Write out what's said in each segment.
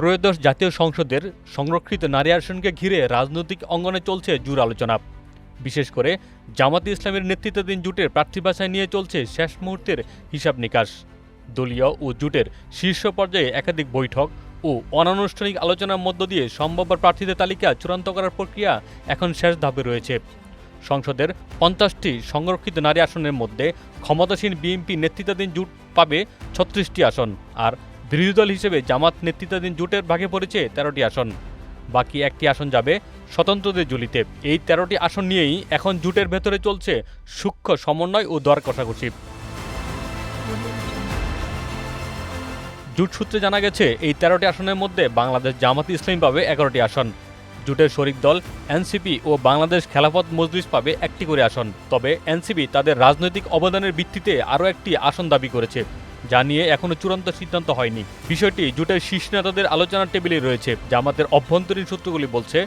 ত্রয়োদশ জাতীয় সংসদের সংরক্ষিত নারী আসনকে ঘিরে রাজনৈতিক অঙ্গনে চলছে জোর আলোচনা। বিশেষ করে জামাতে ইসলামের নেতৃত্বাধীন জোটের প্রার্থী বাছাই নিয়ে চলছে শেষ মুহূর্তের হিসাব নিকাশ। দলীয় ও জোটের শীর্ষ পর্যায়ে একাধিক বৈঠক ও অনানুষ্ঠানিক আলোচনার মধ্য দিয়ে সম্ভাব্য প্রার্থীদের তালিকা চূড়ান্ত করার প্রক্রিয়া এখন শেষ ধাপে রয়েছে। সংসদের 50টি সংরক্ষিত নারী আসনের মধ্যে ক্ষমতাসীন বিএনপি নেতৃত্বাধীন জোট পাবে 36টি আসন, আর বিরোধী দল হিসেবে জামাত নেতৃত্বাধীন জোটের ভাগে পড়েছে 13টি আসন। বাকি একটি আসন যাবে স্বতন্ত্রদের ঝুলিতে। এই 13টি আসন নিয়েই এখন জোটের ভেতরে চলছে সূক্ষ্ম সমন্বয় ও দর কষাকষি। জোট সূত্রে জানা গেছে, এই 13টি আসনের মধ্যে বাংলাদেশ জামাতে ইসলামী পাবে 11টি আসন। জোটের শরিক দল এনসিপি ও বাংলাদেশ খেলাফত মজলিস পাবে একটি করে আসন। তবে এনসিপি তাদের রাজনৈতিক অবদানের ভিত্তিতে আরও একটি আসন দাবি করেছে, যা নিয়ে এখনও চূড়ান্ত সিদ্ধান্ত হয়নি। বিষয়টি জোটের শীর্ষ নেতাদের আলোচনার টেবিলে রয়েছে। জামাতের অভ্যন্তরীণ সূত্রগুলি বলছে,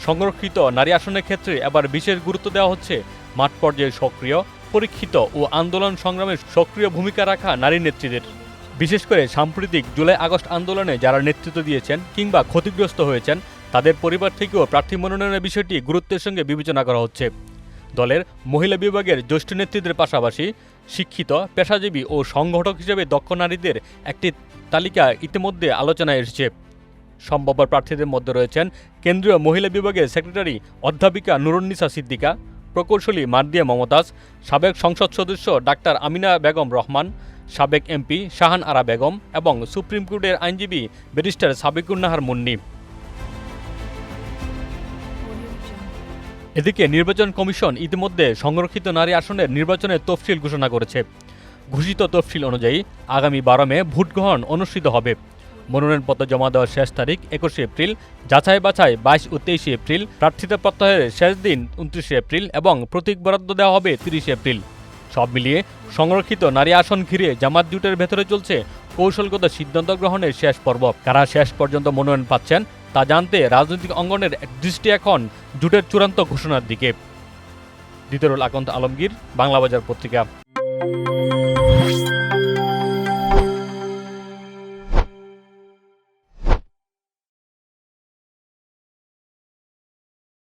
সংরক্ষিত নারী আসনের ক্ষেত্রে এবার বিশেষ গুরুত্ব দেওয়া হচ্ছে মাঠ পর্যায়ে সক্রিয়, পরীক্ষিত ও আন্দোলন সংগ্রামে সক্রিয় ভূমিকা রাখা নারী নেত্রীদের। বিশেষ করে সাম্প্রতিক জুলাই আগস্ট আন্দোলনে যারা নেতৃত্ব দিয়েছেন কিংবা ক্ষতিগ্রস্ত হয়েছেন, তাদের পরিবার থেকেও প্রার্থী মনোনয়নের বিষয়টি গুরুত্বের সঙ্গে বিবেচনা করা হচ্ছে। দলের মহিলা বিভাগের জ্যেষ্ঠ নেতৃত্বের পাশাপাশি শিক্ষিত, পেশাজীবী ও সংগঠক হিসেবে দক্ষ নারীদের একটি তালিকা ইতিমধ্যে আলোচনায় এসেছে। সম্ভাব্য প্রার্থীদের মধ্যে রয়েছেন কেন্দ্রীয় মহিলা বিভাগের সেক্রেটারি অধ্যাপিকা নুরুন্নিসা সিদ্দিকা, প্রকৌশলী মার্দিয়া মমতাজ, সাবেক সংসদ সদস্য ডাক্তার আমিনা বেগম রহমান, সাবেক এমপি শাহান আরা বেগম এবং সুপ্রিম কোর্টের আইনজীবী ব্যারিস্টার সাবিকুন নাহার মুন্নি। এদিকে নির্বাচন কমিশন ইতিমধ্যে সংরক্ষিত নারী আসনের নির্বাচনের তফসিল ঘোষণা করেছে। ঘোষিত তফসিল অনুযায়ী আগামী 12 মে ভোট গ্রহণ অনুষ্ঠিত হবে। মনোনয়নপত্র জমা দেওয়ার শেষ তারিখ 21 এপ্রিল, যাচাই বাছাই 22 ও 23 এপ্রিল, প্রার্থিতা প্রত্যাহারের শেষ দিন 29 এপ্রিল এবং প্রতীক বরাদ্দ দেওয়া হবে 30 এপ্রিল। সব মিলিয়ে সংরক্ষিত নারী আসন ঘিরে জামাত জোটের ভেতরে চলছে কৌশলগত সিদ্ধান্ত গ্রহণের শেষ পর্ব। কারা শেষ পর্যন্ত মনোনয়ন পাচ্ছেন তা জানতে রাজনৈতিক অঙ্গনের দৃষ্টি এখন জোটের চূড়ান্ত ঘোষণার দিকে। দিদারুল আকন্দ আলমগীর, বাংলাবাজার পত্রিকা।